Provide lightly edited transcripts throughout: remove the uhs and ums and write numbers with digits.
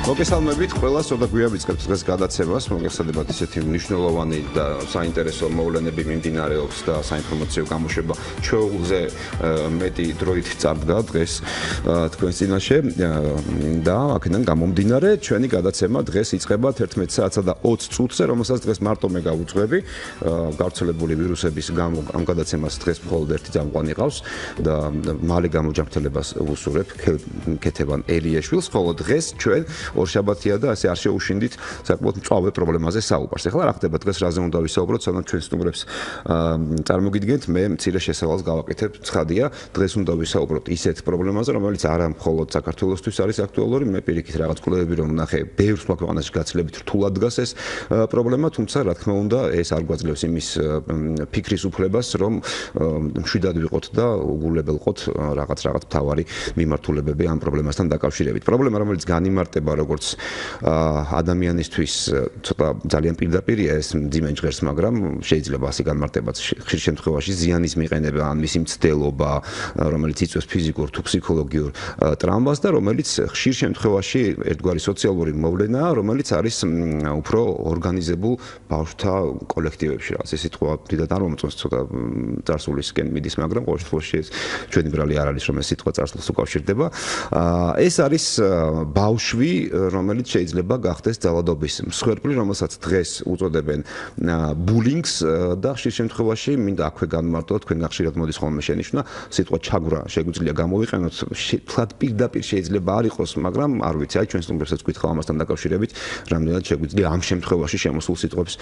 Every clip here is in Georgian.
მოგესალმებით ყველას, ოდნა გვიავიწყებთ დღეს გადაცემას, მოგესალმებით ისეთი მნიშვნელოვანი და საინტერესო მოვლენები მიმდინარეობს და საინფორმაციო გამოშვება ჩვეულზე მეტი დროით წარდგა დღეს თქვენს წინაშე და აქედან გამომდინარე ჩვენი გადაცემა დღეს იწყება 11 საათსა და 20 წუთზე, რომელსაც დღეს მარტო მე გავუძღვები. გავრცელებული ვირუსების გამო ამ გადაცემას დღეს მხოლოდ ერთი წამყვანი ყავს და მალე გამოჯანმრთელებას ვუსურებ ქეთევან ელიაშვილს, ხოლო დღეს ჩვენ ორშაბათია და ასე არ შეუშინდით საკმაოდ მწვავე პრობლემაზე საუბარს. ეხლა რა ხდება დღეს, რაზე უნდა ვისაუბროთ, სანამ ჩვენ სტუმრებს წარმოგიდგენთ, მე მცირე შესავალს გავაკეთებ. ცხადია, დღეს უნდა ვისაუბროთ ისეთ პრობლემაზე, რომელიც არა მხოლოდ საქართველოსთვის არის აქტუალური, მე პირიქით რაღაც კვლევები რომ ნახე, ბევრ სხვა ქვეყანაში გაცილებით რთულად დგას ეს პრობლემა, თუმცა რა თქმა უნდა, ეს არ გვაძლევს იმის ფიქრის უფლებას, რომ მშვიდად ვიყოთ და უგულებელყოთ რაღაც მთავარი მიმართულებები ამ პრობლემასთან დაკავშირებით. პრობლემა, რომელიც განიმარტება როგორც ადამიანისთვის ცოტა ძალიან პირდაპირია ეს მძიმე ჟღერს, მაგრამ შეიძლება ასე განმარტებაც ხშირ შემთხვევაში ზიანის მიყენება ან მისი მცდელობა, რომელიც იწვევს ფიზიკურ თუ ფსიქოლოგიურ ტრამვას და რომელიც ხშირ შემთხვევაში ერთგვარი სოციალური მოვლენაა, რომელიც არის უფრო ორგანიზებულ ბავშვთა კოლექტივებში. რაღაც ეს სიტყვა დიდად არ მომწონს, ცოტა წარსულისკენ მიდის, მაგრამ ყოველ შემთხვევაში ჩვენი ბრალი არ არის, რომ ეს სიტყვა წარსულს უკავშირდება. ეს არის ბავშვი, რომელიც შეიძლება გახდეს ძალადობის მსხვერპლი, რომელსაც დღეს უწოდებენ ბულინგს და ხშირ შემთხვევაში მინდა აქვე განმარტოთ, თქვენ ხშირად მოდის ხოლმე შენიშვნა, სიტყვა ჩაგვრა შეგვიძლია გამოვიყენოთ, თლად პირდაპირ შეიძლება არ იყოს, მაგრამ არ ვიცი, აი ჩვენ სტუმრებსაც გითხრა ამასთან დაკავშირებით, რამდენად შეგვიძლია ამ შემთხვევაში შემოსულ სიტყვებს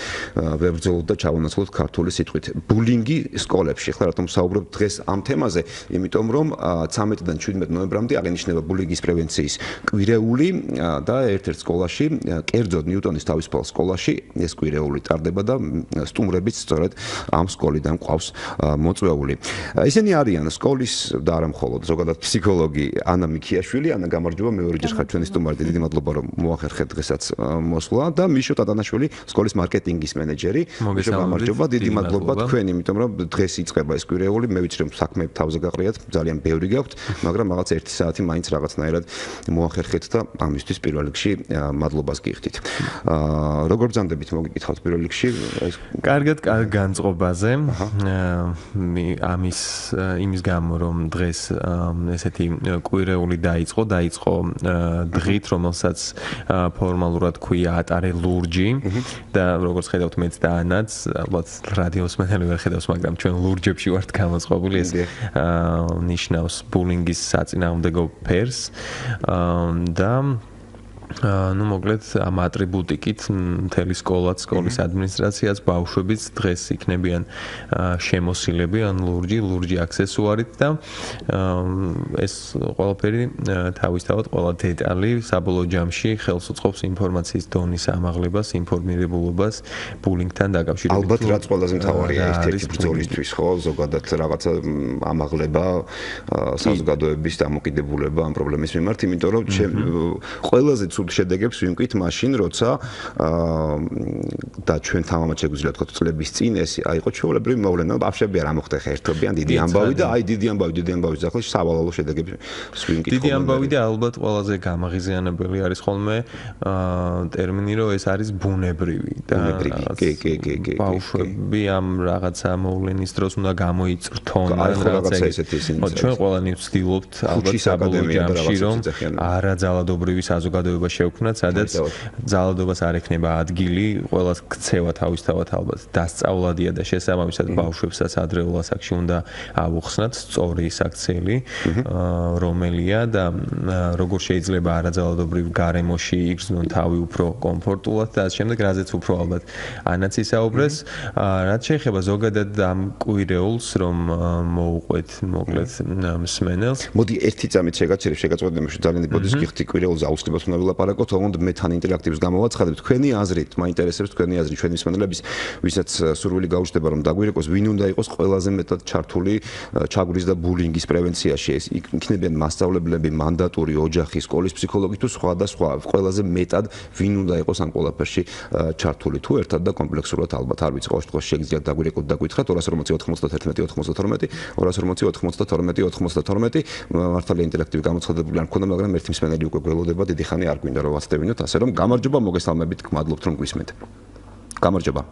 ვებრძოლოთ და ჩავანაცვლოთ ქართული სიტყვით. ბულინგი სკოლებში. ეხლა რატომ ვსაუბრობ დღეს ამ თემაზე? იმიტომ რომ 13-დან 17 ნოემბრამდე აღინიშნება ბულინგის პრევენციის კვირეული და ერთ-ერთ სკოლაში, კერძოდ ნიუტონის თავისუფალ სკოლაში ეს კვირეული ტარდება და სტუმრებიც სწორედ ამ სკოლიდან ყავს მოწვეული. ისინი არიან სკოლის და არა მხოლოდ ზოგადად ფსიქოლოგი ანა მიქიაშვილი. ანა, გამარჯობა, მეორეჯერ ხარ ჩვენი სტუმარი, დიდი მადლობა რომ მოახერხეთ დღესაც მოსვლა და მიშო ტატანაშვილი, სკოლის მარკეტინგის მენეჯერი. მიშო, გამარჯობა, დიდი მადლობა თქვენ, იმიტომ რომ დღეს იწყება ეს კვირეული, მე ვიცი რომ საქმე თავზე გაყრიათ, ძალიან ბევრი გაქვთ, მაგრამ რაღაც 1 საათი მაინც რაღაცნაირად მოახერხეთ და ამისთვის პირველ რიგში მადლობას გიხდით. როგორ ბრძანდებით მოგიკითხავთ პირველ რიგში? კარგად, კარგ განწყობაზე. იმის გამო რომ დღეს ესეთი კვირეული დაიწყო დღით, რომელსაც ფორმალურად ქვია ატარე ლურჯი და როგორც ხედავთ მეც და ანაც, ალბათ რადიოს მენელი ვერ ხედავს, მაგრამ ჩვენ ლურჯებში ვართ გამოწყობილი, ეს ნიშნავს ბულინგის საწინააღმდეგო ფერს და ну, მოკლედ ამ ატრიბუტიკით მთელი სკოლაც, სკოლის ადმინისტრაციაც, ბავშვებიც დღეს იქნებიან შემოსილები, ან ლურჯი აქსესუარით და ეს ყველაფერი თავისთავად ყველა დეტალი საბოლოო ჯამში ხელს უწყობს ინფორმაციის დონის ამაღლებას, ინფორმირებულობას ბულინგთან დაკავშირებით. ალბათ რაც ყველაზე მთავარია ერთ-ერთი ბრძოლისთვის, ხო, ზოგადად რაღაცა ამაღლება საზოგადოების დამოკიდებულება ამ პრობლემის მიმართ, იმიტომ რომ ყველაზე შედეგებს ვიმკვით მაშინ, როცა და ჩვენ თამამად შეგვიძლია თქვა წლების წინ ეს აიყო ჩვეულებრივი მოვლენა, ბავშვები არ ამოხდა ხერთობიან, დიდი ამბავი და აი დიდი ამბავი ზახლის სავალალო შედეგებს ვიმკვით. დიდი ამბავი და ალბათ ყველაზე გამაღიზიანებელი არის ხოლმე ტერმინი, რომ ეს არის ბუნებრივი და ბავშვები ამ რაღაცა მოვლენის დროს უნდა გამოიწრთონ რაღაცა ესეთი ისინი. ჩვენ ყველანი ვცდილობთ ალბათ საბოლოო ჯამში რომ არაძალადობრივი საზოგადოება შევქმნათ, სადაც ძალადობას არ ექნება ადგილი, ყველას ქცევა თავისთავად ალბათ დასწავლადია და შესაბამისად ბავშვებსაც ადრეულ ასაკში უნდა ავუხსნათ სწორი საქციელი, რომელია და როგორ შეიძლება არაძალადობრივ გარემოში იგრძნონ თავი უფრო კომფორტულად და ამ შემდეგ რაზეც უფრო ალბათ ანაც ისაუბრეს, რაც შეეხება ზოგადად ამ კვირეულს, რომ მოუყვეთ მოკლედ მსმენელს. მოდი ერთი წამით შეგაწყვეტინე, ძალიან ბოდის გიხდი კვირეულზე აუცილებლად უნდა ვილაპარაკოთ, თუმცა მე თან ინტერაქტივს გამოვაცხადებ. თქვენი აზრით, მაინტერესებს თქვენი აზრი, ჩვენი მსმენელების, ვისაც სურვილი გაუჩნდება რომ დაგვირეკოს, ვინ უნდა იყოს ყველაზე მეტად ჩართული ჩაგვრის და ბულინგის პრევენციაში? ეს იქნებიან მასწავლებლები, მანდატური ოჯახი, სკოლის ფსიქოლოგი თუ სხვა და სხვა. ყველაზე მეტად ვინ უნდა იყოს ამ ყველაფერში ჩართული? თუ ერთად და კომპლექსურად ალბათ, არ ვიცი, ყოველ შემთხვევაში შეგიძლიათ დაგვირეკოთ და გითხრათ 240 91 92 240 92 92 მართალია ინტერაქტივი გამოცხადებული არ მქონდა, მაგრამ ერთი მსმენელი უკვე გველოდება, დიდი ხანი არ გვინდა რომ ვაცდებინოთ, ასე რომ გამარჯობა, მოგესალმებით, გმადლობთ რომ გვისმენთ. გამარჯობა.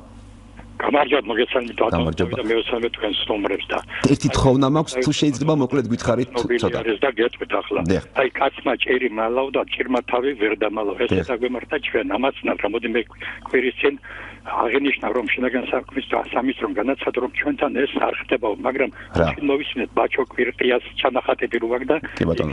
გამარჯობა, მოგესალმებით და მევესალმეთ თქვენ სტუმრებს და ერთი თხოვნა მაქვს, თუ შეიძლება მოკლედ გითხარით ცოტა. და გეტყვით ახლა. აი კაცმა ჭერი მალავდა, ჭირმა თავი ვერ დამალავ. ეს საგვემართა ჩვენ ამაცნად, გამოდი მე კვირის წინ აღინიშნა რომ შინაგან საქმის და სამის რომ განაცხადა რომ ჩვენთან ეს არ ხდებაო, მაგრამ ჩვენ მოვისმენთ ბაჩო კვირტიას ჩანახატები რო ვაგდა.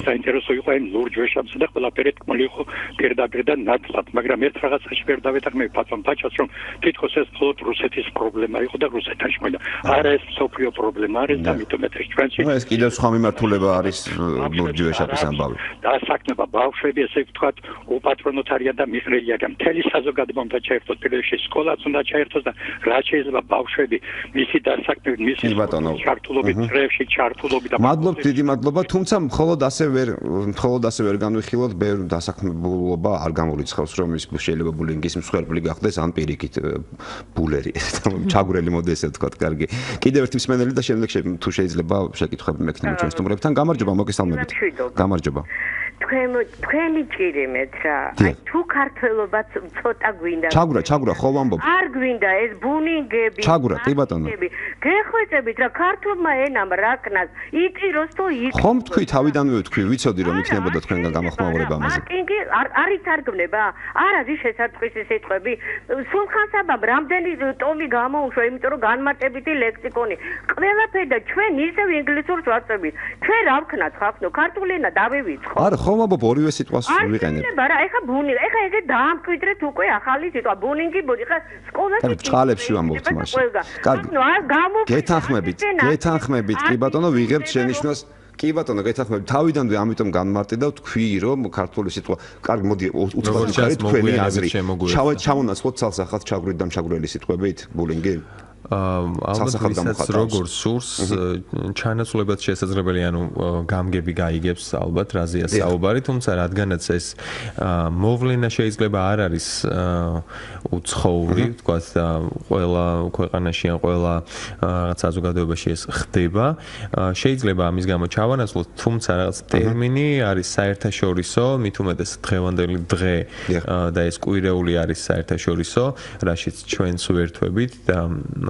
საინტერესო იყო այն ლურჯ ვეშაპსა და ყველაფერი თქმული იყო პირდაპირ და ნათლად, მაგრამ ერთ რაღაცაში ვერ დავეთანხმე პატრონ ბაჩოს რომ თითქოს ეს მხოლოდ რუსეთის პრობლემა იყო და რუსეთში მოიდა. არა ეს სოფლიო პრობლემა არის და მithume ეს ჩვენში. ეს კიდევ სხვა მიმართულება არის ლურჯ ვეშაპის ამბავი. და საქმეა ბავშვები ესე ვთქვათ უპატრონოთ არიან და მიღრელია და მთელი საზოგადოება უნდა ჩაერთოს პირველში სკოლა უნდა ჩაერთოს და რა შეიძლება ბავშვები მისი დასაქმებით მისი ჩართულობით წრეებში ჩართულობით და მადლობთ, დიდი მადლობა, თუმცა მხოლოდ ასე ვერ განვიხილოთ, ბევრ დასაქმებულობა არ გამოიცხავს, რომ ის შეიძლება ბულინგის მსხვერპლი გახდეს ან პირიქით ბულერი, ჩაგვრელი მოდი ესე ვთქვათ, კარგი. კიდევ ერთი მსმენელი და შემდეგ თუ შეიძლება შეკითხვები მექნება ჩვენ სტუმრებთან. გამარჯობა, მოგესალმებით. გამარჯობა. თქვენი ჭირიმეთ რა. აი თუ ქართველობაც ცოტა გვინდა. ჩაგვრა, ხო ვამბობ. არ გვინდა ეს ბულინგები. ჩაგვრა, კი ბატონო. გეხვეწებით რა ქართულმა ენამ რა კნას იტიროს თუ იტიროს. ხომ თქვი თავიდანვე თქვი, ვიცოდი რომ იქნებოდა თქვენგან გამოხმაურება ამაზე. მარკეტინგი არ ითარგმნება. არ არის შესაძყვისი სიტყვები. სულხან-საბამ რამდენი ტომი გამოუშვა, იმიტომ რომ განმარტებითი ლექსიკონი. ყველაფერი და ჩვენ ისევ ინგლისურს ვაწვევით. ჩვენ რა ვქნათ ხახნო, ქართული ენა დავივიწყო. არა, ხომ ვამბობ ორივე სიტყვას ვიყენებ. არა, ეხა ბულინგი, ეხა ეგე დაამკვიდრეთ უკვე ახალი სიტყვა. ბულინგი, ეხა სკოლაში ბჭყალებში ვამბობთ მაშინ. კარგი. გეთანხმებით, კი ბატონო, ვიღებთ შენიშვნას. კი ბატონო, გეთანხმებით. თავიდანვე ამიტომ განმარტე და თქვი რომ ქართული სიტყვა. კარგი, მოდი უცბად ვიხარით თქვენი აზრი. ჩავონაცვლოთ ცალსახად ჩაგვრით და მჩაგვრელი სიტყვებით ბულინგი. ალბათ ვისაც როგორ სურს ჩანაცვლებაც შესაძლებელი, ანუ გამგები გაიგებს ალბათ რაზეა საუბარი, თუმცა რადგანაც ეს მოვლენა შეიძლება არ არის უცხოური, თქვათ და ყველა ქვეყანაში ან ყველა რაღაც საზოგადოებაში ეს ხდება, შეიძლება ამის გამო ჩავანაცვლოთ, თუმცა რაღაც ტერმინი არის საერთაშორისო, მით უმეტეს დღევანდელი დღე და ეს კვირეული არის საერთაშორისო, რაშიც ჩვენს ვერთვებით და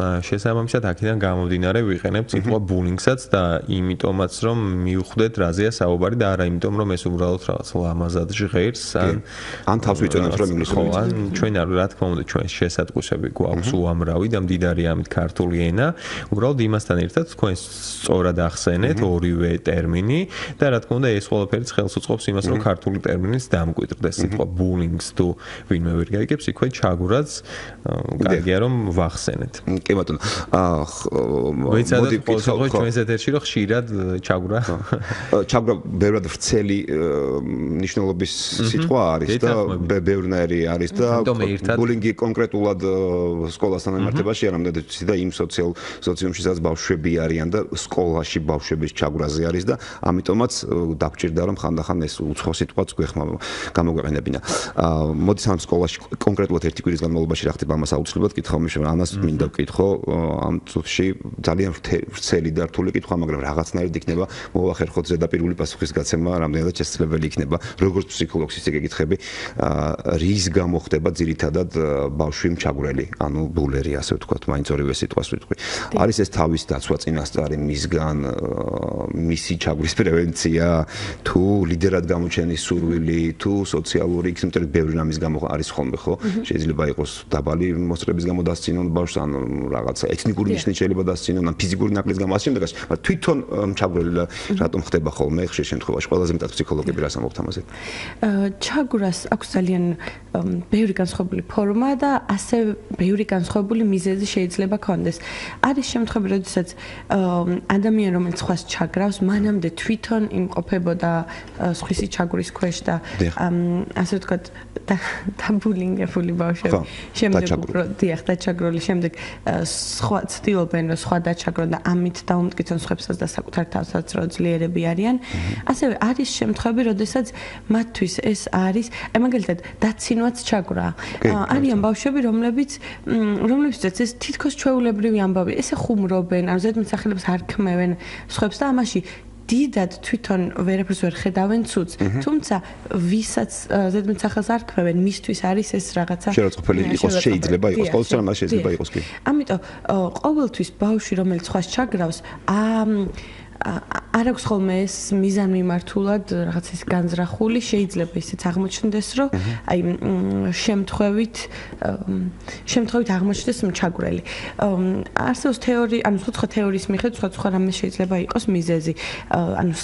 შესაბამისად აქედან გამომდინარე ვიყენებთ სიტყვა ბულინგსაც და იმიტომაც რომ მივხვდეთ რაზეა საუბარი და არა იმიტომ რომ ეს უბრალოდ რაღაც ლამაზად ჟღერს ან თავს ვიწოდოთ რომ ინგლისურად ან ჩვენ რა თქმა უნდა ჩვენ შესატყვისები გვაქვს უამრავი და მდიდარი ამით ქართული ენა უბრალოდ იმასთან ერთად თქვენ სწორად ახსენეთ ორივე ტერმინი და რა თქმა უნდა ეს ყველაფერი ხელს უწყობს იმას რომ ქართული ტერმინის დამკვიდრდეს სიტყვა ბულინგს თუ ვინმე ვერ გაიგებს იქვე ჩაგვრაც კარგია რომ ვახსენეთ კი ბატონო. მოდი ვკითხოთ ჩვენს ეთერში რომ ხშირად ჩაგვრა. ჩაგვრა ბევრად ვრცელი ნიშნულობის სიტყვა არის და ბევრნაირი არის და ბულინგი კონკრეტულად სკოლასთან მიმართებაში არამედ იცი და იმ სოციუმში სადაც ბავშვები არიან და სკოლაში ბავშვების ჩაგვრაზე არის და ამიტომაც დაგჭირდა რომ ხანდახან ეს უცხო სიტყვაც გამოგვეყენებინა. მოდი სამ სკოლაში კონკრეტულად ერთი კვირის განმავლობაში რა ხდება ამას აუცილებლად კითხავ მიშო ანას მინდა ვკითხო ამ წუთში ძალიან ვრცელი და რთული კითხვა, მაგრამ რაღაცნაირად იქნება მოვახერხოთ ზედაპირული პასუხის გაცემა, რამდენადაც შესაძლებელი იქნება. როგორც ფსიქოლოგს ისე გეკითხები, რის გამო ხდება ძირითადად ბავშვი მჩაგვრელი, ანუ ბულერი, ასე ვთქვათ, მაინც ორივე სიტყვას ვიტყვი. არის ეს თავის დაცვა წინასწარი მისგან, მისი ჩაგვრის პრევენცია, თუ ლიდერად გამოჩენის სურვილი, თუ სოციალური, იმიტომ რომ ბევრი რამის გამო არის ხოლმე, ხო? შეიძლება იყოს დაბალი მოსწრების გამო დასცინონ ბავშვს ან რაღაცა ეთნიკური ნიშნით შეიძლება დასცინონ ან ფიზიკური ნაკლის გამო ასე შემდეგაც, მაგრამ თვითონ მჩაგვრელი რატომ ხდება ხოლმე ხშირ შემთხვევაში ყველაზე მეტად ფსიქოლოგები რას ამბობთ ამაზე? ჩაგვრას აქვს ძალიან ბევრი განსხვავებული ფორმა და ასე ბევრი განსხვავებული მიზეზი შეიძლება ქონდეს. არის შემთხვევები, როდესაც ადამიანი რომელიც სხვას ჩაგრავს, მანამდე თვითონ იმყოფებოდა სხვისი ჩაგვრის ქვეშ და ასე ვთქვათ დაბულინგებული ბავშვები. შემდეგ დიახ, დაჩაგრული შემდეგ სხვა ცდილობენ რომ სხვა დაჩაგრონ და ამით დაუმტკიცონ სხვებსაც და საკუთარ თავსაც რო ძლიერები არიან. ასევე არის შემთხვევები, როდესაც მათთვის ეს არის, აი მაგალითად, დაცინვაც ჩაგვრა. არიან ბავშვები, რომლებსაც ეს თითქოს ჩვეულებრივი ამბავი, ესე ხუმრობენ, ან ზედმეტსახელებს არ ქმევენ სხვებს და ამაში დიდად თვითონ ვერაფერს ვერ ხედავენ ცუდს, თუმცა ვისაც ზედმეტ სახელს არ ქმევენ, მისთვის არის ეს რაღაცა შეურაცხყოფელი იყოს, შეიძლება იყოს, ყოველთვის რამე შეიძლება იყოს კი. ამიტომ ყოველთვის ბავშვი, რომელიც სხვას ჩაგრავს, არ აქვს ხოლმე ეს მიზანმიმართულად რაღაც ის განზრახული, შეიძლება ისიც აღმოჩნდეს, რომ აი შემთხვევით აღმოჩნდეს ჩაგვრელი. არსებობს თეორია, ანუ სხვა თეორიის მიხედვით სხვა რამე შეიძლება იყოს მიზეზი. ანუ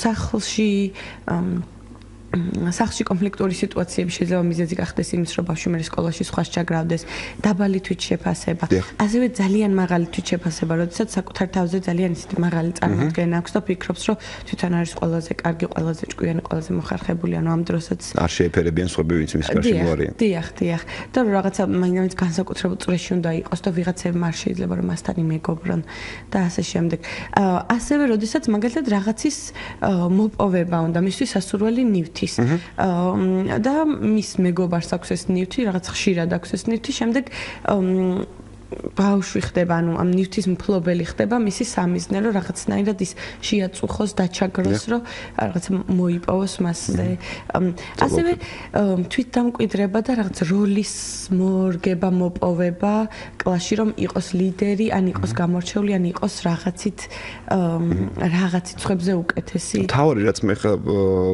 სახლში კონფლიქტური სიტუაციები შეიძლება მიზეზი გახდეს იმის, რომ ბავშვი მე სკოლაში სხვას ჩაგრავდეს, დაბალი თვით შეფასება. ასევე ძალიან მაღალი თვით შეფასება, როდესაც საკუთარ თავზე ძალიან ისეთი მაღალი წარმოდგენა აქვს და ფიქრობს, რომ თვითონ არის ყველაზე კარგი, ყველაზე ჭკვიანი, ყველაზე მოხარხებული, ანუ ამ დროსაც არ შეეფერებიან სხვები, ვინც მის გარშემო არიან. დიახ. და რაღაცა მაინც განსაკუთრებულ წრეში უნდა იყოს და ვიღაცებმა არ შეიძლება რომ მასთან იმეგობრონ და ასე შემდეგ. ასევე როდესაც მაგალითად რაღაცის მოპოვება უნდა, მისთვის სასურველი ნივთი და მის მეგობარს აქვს ეს ნივთი, რაღაც ხშირად აქვს ეს ნივთი, შემდეგ ბავშვი ხდება, ანუ ამ ნივთის მფლობელი ხდება, მისი სამიზნე, რომ რაღაცნაირად ის შეაწუხოს, დაჩაგროს, რომ რაღაც მოიპოვოს მასზე. ასევე თვითდამკვიდრება და რაღაც როლის მორგება, მოპოვება კლასში, რომ იყოს ლიდერი, ან იყოს გამორჩეული, ან იყოს რაღაცით სხვებზე უკეთესი. თავი რაც მე ხა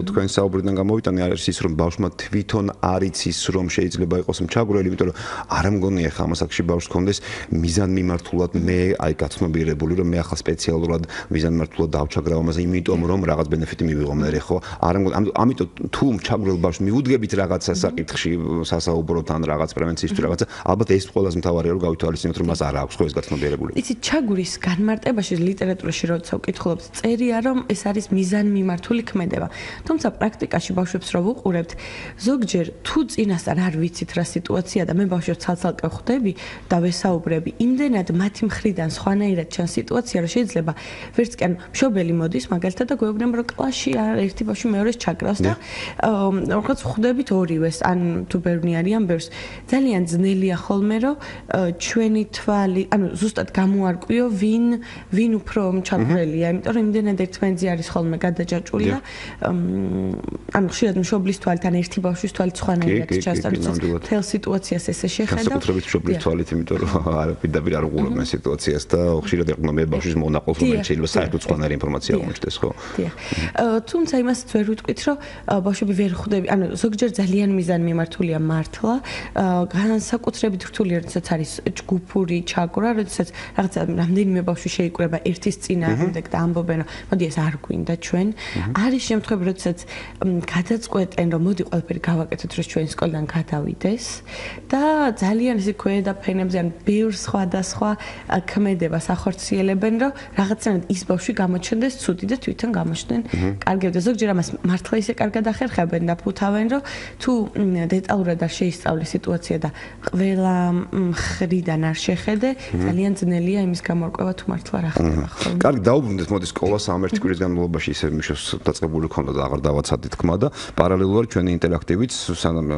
თქვენ საუბრიდან გამოვიტანე არის ის, რომ ბავშვმა თვითონ არ იცის, რომ შეიძლება იყოს მჩაგვრელი, იმიტომ რომ არ მგონია ხა ამასაკში ბავშვს კონდეს მიზანმიმართულად მე აი გაცნობიერებული რომ მე ახლა სპეციალურად მიზანმიმართულად დავჩაგრავ ამაზე იმიტომ რომ რაღაც ბენეფიტი მივიღო მე ხო ამიტომ თუ მჩაგვრელ ბავშვს მიუდგებით რაღაცა საკითხში სასაუბროთ ან რაღაც პრევენციისთვის რაღაცა ალბათ ეს ყველაზე მთავარია რომ გავითვალისწინოთ რომ მას არ აქვს ხო ეს გაცნობიერებული იცი ჩაგვრის განმარტებაში ლიტერატურაში როცა ვკითხულობთ წერია რომ ეს არის მიზანმიმართული ქმედება თუმცა პრაქტიკაში ბავშვებს რო ვუყურებთ ზოგჯერ თუ წინასწარ არ ვიცით რა სიტუაცია და მე ბავშვებს ცალ-ცალკე ხვდები და ვესაუბრები იმდენად მათი მხრიდან სხვანაირად ჩანს სიტუაცია რომ შეიძლება ვერც კი მშობელი მოდის მაგალითად და გვეუბნება რომ კლასში ერთი ბავშვი მეორეს ჩაკრავს და რაღაც ხვდებით ორივეს ან თუ ბევრი არიან ბევრს ძალიან ძნელია ხოლმე რომ ჩვენი თვალი ანუ ზუსტად გამოარკვიო ვინ უფრო ჩაკრელია იმიტომ რომ იმდენად ერთმანეთზე არის ხოლმე გადაჯაჭვული და ანუ ხშირად მშობლის თვალით ან ერთი ბავშვის თვალით სხვანაირად ჩანს და თელ სიტუაციას ესე შეხედავ განსაკუთრებით მშობლის თვალით იმიტომ რომ არაფერდაპირ არ უყურებენ სიტუაციას და ხშირად ეყნა მე ბავშვის მონაყოლს რომელიც შეიძლება საერთოდ სხვანაირი ინფორმაცია აღმოჩნდეს ხო თუმცა იმასაც ვერ ვიტყვით რომ ბავშვები ვერ ხვდები ანუ ზოგჯერ ძალიან მიზანმიმართულია მართლა განსაკუთრებით რთულია როდესაც არის ჯგუფური ჩაგვრა როდესაც რაღაცა რამდენიმე ბავშვი შეიკრება ერთის წინააღმდეგ და ამბობენ რომ მოდი ეს არ გვინდა ჩვენ არის შემთხვევები როდესაც გადაწყვეტენ რომ მოდი ყველაფერი გავაკეთოთ რომ ჩვენ სკოლიდან გადავიდეს და ძალიან ისე ქვედა ფენებზე ან ბევრ სხვადასხვა ქმედებას ახორციელებენ რომ რაღაცნაირად ის ბავშვი გამოჩნდეს ცუდი და თვითონ გამოჩნდნენ კარგად და ზოგჯერ ამას მართლა ისე კარგად ახერხებენ და ფუთავენ რომ თუ დეტალურად არ შეისწავლე სიტუაცია და ყველა მხრიდან არ შეხედე ძალიან ძნელია იმის გამორკვევა თუ მართლა რა ხდება ხოლმე კარგი დაუბრუნდეთ მოდი სკოლას ამ ერთი კვირის განმავლობაში ისე მიშოს დაწყებული ქონდა და აღარ დავაცადით თქმა და პარალელურად ჩვენი ინტერაქტივით სანამ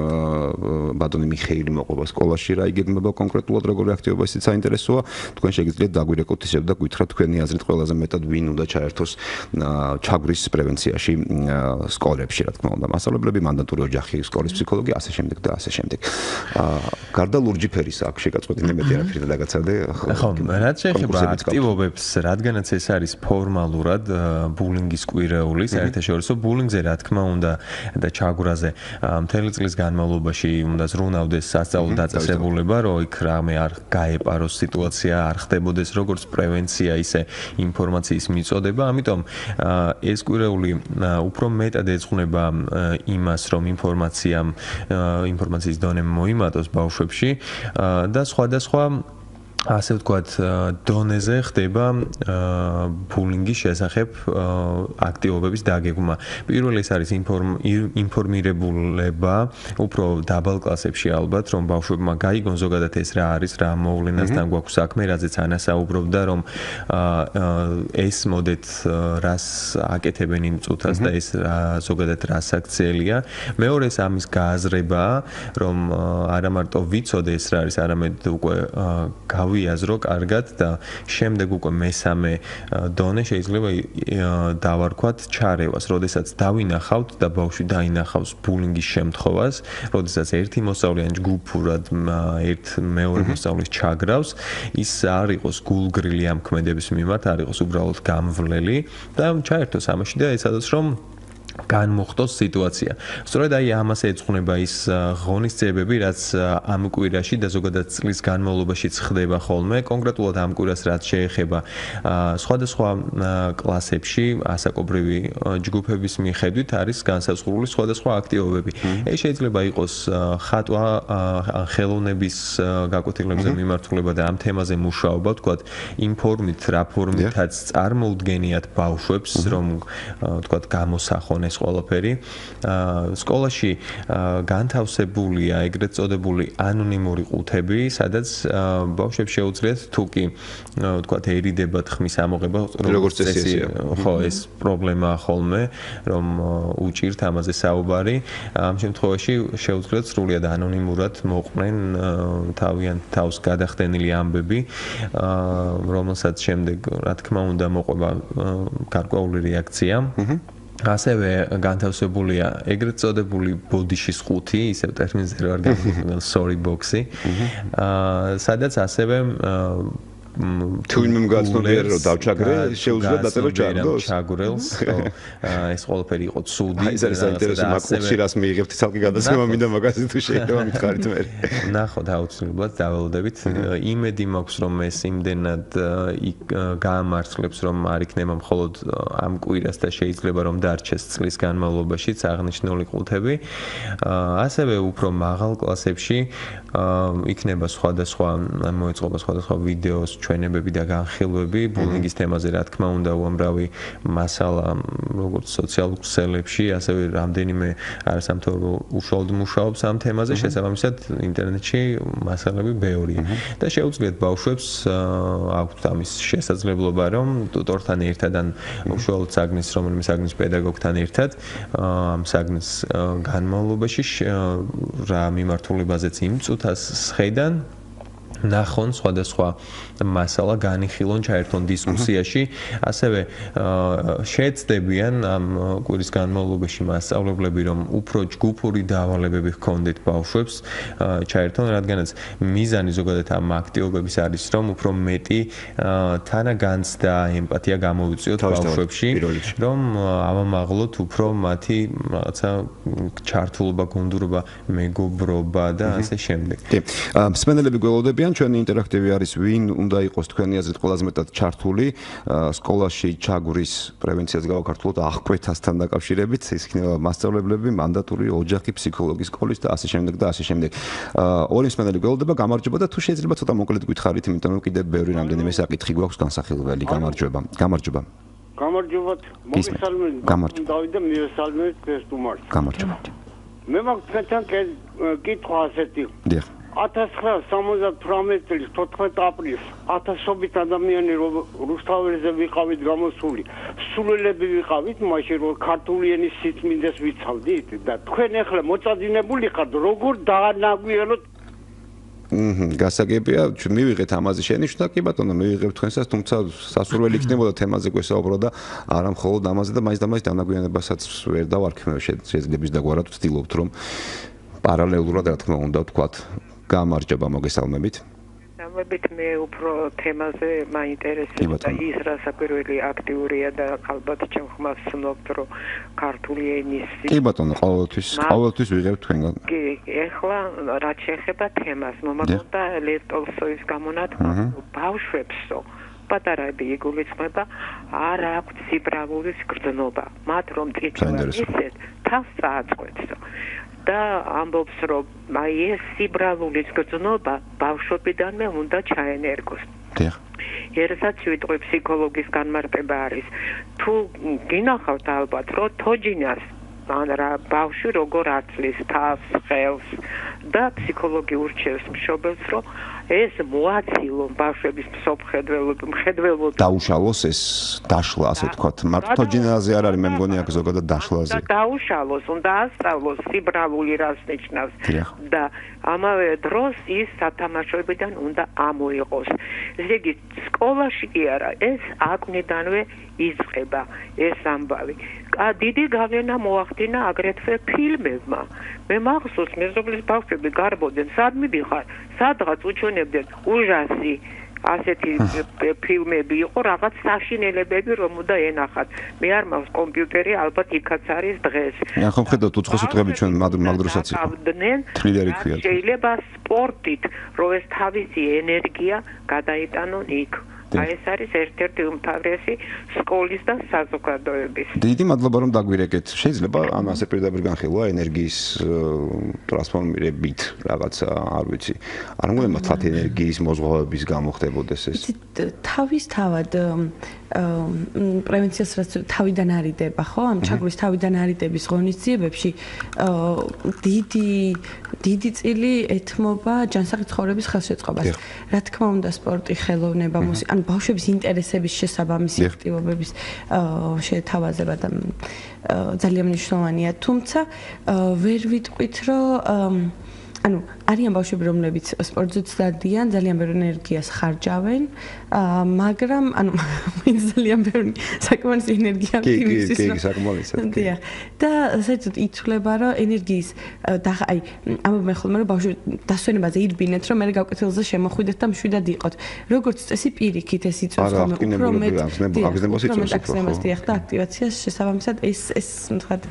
ბატონი მიხეილი მოყვება სკოლაში რა იგეგმება კონკრეტულად როგორი აქტივობა ისიც საინტერესოა თქვენ შეგიძლიათ დაგვირეკოთ ისევ და გითხრათ თქვენი აზრით ყველაზე მეტად ვინ უნდა ჩაერთოს ჩაგვრის პრევენციაში სკოლებში რა თქმა უნდა მასწავლებლები მანდატური ოჯახი სკოლის ფსიქოლოგი ასე შემდეგ და ასე შემდეგ გარდა ლურჯი ფერისა აქ შეგაწყვეტინე მეტი არაფერი დაგაცადე ხო რაც შეეხება აქტივობებს რადგანაც ეს არის ფორმალურად ბულინგის კვირეული საერთაშორისო ბულინგზე რა თქმა უნდა და ჩაგვრაზე მთელი წლის განმავლობაში უნდა ზრუნავდეს სასწავლო დაწესებულება რომ იქ რამე არ გაეპაროს სიტუაცია არ ხდებოდეს როგორც პრევენცია ისე ინფორმაციის მიწოდება ამიტომ ეს კვირეული უფრო მეტად ეძღვნება იმას რომ ინფორმაციის დონე მოიმატოს ბავშვებში და სხვადასხვა ასე ვთქვათ დონეზე ხდება ბულინგის შესახებ აქტივობების დაგეგმა. პირველი ეს არის ინფორმირებულება უფრო დაბალ კლასებში ალბათ რომ ბავშვებმა გაიგონ ზოგადად ეს რა არის რა მოვლენასთან გვაქვს საქმე რაზეც ანასაუბრობდა რომ ეს მოდეთ რას აკეთებენ იმ წუთას და ეს ზოგადად რას აქციელია. მეორე ეს ამის გააზრება რომ არა მარტო ვიცოდე ეს რა არის არამედ უკვე გავიაზრო კარგად და შემდეგ უკვე მესამე დონე შეიძლება დავარქვათ ჩარევას, როდესაც დავინახავთ და ბავშვი დაინახავს ბულინგის შემთხვევას, როდესაც ერთი მოსწავლე ან ჯგუფურად ერთ მეორე მოსწავლეს ჩაგრავს, ის არ იყოს გულგრილი ამ ქმედების მიმართ, არ იყოს უბრალოდ გამვლელი და ჩაერთოს ამაში და ეცადოს რომ განმოხტოს სიტუაცია. სწორედ აი ამას ეძღვნება ის ღონისძიებები, რაც ამ კვირაში და ზოგადად წლის განმავლობაშიც ხდება ხოლმე, კონკრეტულად ამ კვირას რაც შეეხება სხვადასხვა კლასებში ასაკობრივი ჯგუფების მიხედვით არის განსაზღვრული სხვადასხვა აქტივობები. ეს შეიძლება იყოს ხატვა, ხელოვნების გაკვეთილებზე მიმართულება და ამ თემაზე მუშაობა, ვთქვათ, იმ ფორმით, რა ფორმითაც წარმოუდგენიათ ბავშვებს, რომ ვთქვათ, გამოსახონ ეს ყველაფერი. სკოლაში განთავსებულია ეგრეთ წოდებული ანონიმური ყუთები, სადაც ბავშვებს შეუძლიათ თუ კი ვთქვათ ერიდება თხმის ამოღება, როგორც წესი, ხო, ეს პრობლემაა ხოლმე, რომ უჭირთ ამაზე საუბარი. ამ შემთხვევაში შეუძლიათ სრულიად ანონიმურად მოყვნენ თავიანთ თავს გადახდენილი ამბები, რომელსაც შემდეგ, რა თქმა უნდა, მოყვება გარკვეული რეაქცია. ასევე განთავსებულია ეგრეთ წოდებული ბოდიშის ყუთი, ისევ ტერმინზე რა არ გამიგონდა sorry box-ი, სადაც ასევე თუ იმ მგაცნობიერე რომ დავჩაგრე, შეუძლია დაწერო ჩაგროს. ჩაგრელს, ხო. ეს ყველაფერი იყო ცუდი. ეს არის საინტერესო მაკუხში რას მიიღებთ ცალკე გადაცემა მინდა მაგაზე თუ შეიძლება მითხარით მე. ნახოთ აუცილებლად დაველოდებით. იმედი მაქვს რომ ეს იმდენად გაამართლებს რომ არ იქნება მხოლოდ ამ კვირას და შეიძლება რომ დარჩეს წლის განმავლობაშიც აღნიშნული ყუთები. ასევე უფრო მაღალ კლასებში იქნება სხვადასხვა მოეწყობა სხვადასხვა ვიდეოს ჩვენებები და განხილვები ბულინგის თემაზე, რა თქმა უნდა, უამრავი მასალა როგორც სოციალურ ქსელებში, ასევე რამდენიმე არასამთავრობო უშუალოდ მუშაობს ამ თემაზე, შესაბამისად ინტერნეტში მასალები ბევრია. და შეუძლიათ ბავშვებს აქვთ ამის შესაძლებლობა, რომ ტუტორთან ერთად ან უშუალოდ საგნის რომელიმე საგნის პედაგოგთან ერთად ამ საგნის განმავლობაში რა მიმართულებაზეც იმ წუთას სხედან ნახონ სხვადასხვა მასალა განიხილონ ჩაერთონ დისკუსიაში, ასევე შეეცდებიან ამ კვირის განმავლობაში მასწავლებლები, რომ უფრო ჯგუფური დავალებები ჰქონდეთ ბავშვებს ჩაერთონ, რადგანაც მიზანი ზოგადად ამ აქტივობების არის, რომ უფრო მეტი თანაგანცდა, ემპათია გამოვიწვიოთ ბავშვებში, რომ ავამაღლოთ უფრო მათი რაღაცა ჩართულობა, გუნდურობა, მეგობრობა და ასე შემდეგ. კი. მსმენელები გველოდებიან ჩვენი ინტერაქტივი არის ვინ უნდა იყოს თქვენი აზრით ყველაზე მეტად ჩართული სკოლაში ჩაგვრის პრევენციას გავაკართულოთ აღკვეთასთან დაკავშირებით, ეს იქნება მასწავლებლები, მანდატური ოჯახი, ფსიქოლოგი, სკოლის და ასე შემდეგ და ასე შემდეგ. ორი მსმენელი გველოდება, გამარჯობა და თუ შეიძლება ცოტა მოკლედ გითხარით, იმიტომ რომ კიდევ ბევრი რამდენიმე საკითხი გვაქვს განსახილველი. გამარჯობა. გამარჯობა. გამარჯობათ. მოგესალმებით. დავით და მიესალმებით სტუმარს. გამარჯობა. მე მაქვს თქვენთან კითხვა ასეთი. დიახ. 1978 წლის 14 აპრილს 1000-ობით ადამიანი რუსთაველზე ვიყავით გამოსული. სულელები ვიყავით, მაშინ რომ ქართული ენის სიწმინდეს ვიცავდით და თქვენ ახლა მოწადინებული ხართ, როგორ დაანაგვიელოთ? გასაგებია, მივიღეთ ამაზე შენიშვნა, კი ბატონო, მივიღებთ თქვენსაც, თუმცა სასურველი იქნებოდა თემაზე გვესაუბრო და არა მხოლოდ ამაზე და მაინც და მაინც დაანაგვიანებასაც ვერ დავარქმევ, შეძლების დაგვარად ვცდილობთ, რომ პარალელურად, რა თქმა უნდა, ვთქვათ, გამარჯობა, მოგესალმებით. ამებით მე უფრო თემაზე მაინტერესებდა ის, რა საკვირველი აქტიურია და ალბათ ჩემ ხმას ვცნობთ, რომ ქართული ენის კი ბატონო, ყოველთვის ვიღებთ თქვენგან. კი, ეხლა რაც შეეხება თემას, მომაგონდა ლევ ტოლსტოის გამონათქმა, ბავშვებსო პატარები იგულისხმება, არ აქვთ სიბრალურის გრძნობა. მათ რომ წიწვლა ისეთ თავს წააწყვეტსო. და ამბობს, რომ აი ეს სიბრალურის გრძნობა ბავშვობიდანვე უნდა ჩაენერგოს. დიახ. ერთსაც ვიტყვი ფსიქოლოგის განმარტება არის. თუ გინახავთ ალბათ, რომ თოჯინას ბავშვი როგორ აცლის თავს, ხელს და ფსიქოლოგი ურჩევს მშობელს, რომ ეს მოაცილონ ბავშვების მხედველობა დაუშალოს ეს დაშლა, ასე ვთქვათ. მართოჯინაზე არ არის, მე მგონი აქ ზოგადად დაშლაზე. დაუშალოს, უნდა ასწავლოს სიბრალული რას ნიშნავს და ამავე დროს ის სათამაშოებიდან უნდა ამოიღოს. ესე იგი, სკოლაში კი არა, ეს აკვნიდანვე იწყება ეს ამბავი. დიდი გავლენა მოახდინა აგრეთვე ფილმებმა. მე მახსოვს, მეზობლის ბავშვები გარბოდნენ, სად მიდიხარ, სადღაც უჩვენებდნენ ужаси. ასეთი ფილმები იყო, რაღაც საშინელებები, რომ უნდა ენახათ. მე არ მაქვს კომპიუტერი, ალბათ იქაც არის დღეს. ახლა ხედავთ უცხო სიტყვები ჩვენ მაგდროსაც იყო. თლილერი ქვია. შეიძლება სპორტით, რომ ეს თავისი ენერგია გადაიტანონ იქ. აი ეს არის ერთ-ერთი უმთავრესი სკოლის და საზოგადოების. დიდი მადლობა რომ დაგვირეკეთ. შეიძლება ამ ასე პირდაპირ განხილვა ენერგიის ტრანსფორმირებით რაღაცა, არ ვიცი. არ მგონია თათ ენერგიის მოზღვავების გამო ხდებოდეს ეს. თავისთავად პრევენციას რაც თავიდან არიდება, ხო? ამ ჩაგვრის თავიდან არიდების ღონისძიებებში დიდი წილი ეთმობა ჯანსაღი ცხოვრების ხელშეწყობას. რა თქმა უნდა, სპორტი, ხელოვნება, მუსიკა, ანუ ბავშვების ინტერესების შესაბამისი აქტივობების შეთავაზება და ძალიან მნიშვნელოვანია, თუმცა ვერ ვიტყვით, რომ ანუ არიან ბავშვები, რომლებიც სპორტზეც დადიან, ძალიან ბევრი ენერგიას ხარჯავენ, მაგრამ ანუ ძალიან ბევრი საკმარისი ენერგია მისთვის. კი, საკმარისად. დიახ. და საერთოდ ითვლება, რომ ენერგიის აი ამბობენ ხოლმე, რომ ბავშვი დასვენებაზე ირბინეთ, რომ მე გავკეთილზე შემოხვიდეთ და მშვიდად იყოთ. როგორც წესი პირიქით ეს იწვევს ხოლმე უფრო მეტ აგზნებას დიახ და აქტივაციას შესაბამისად ეს თქვათ,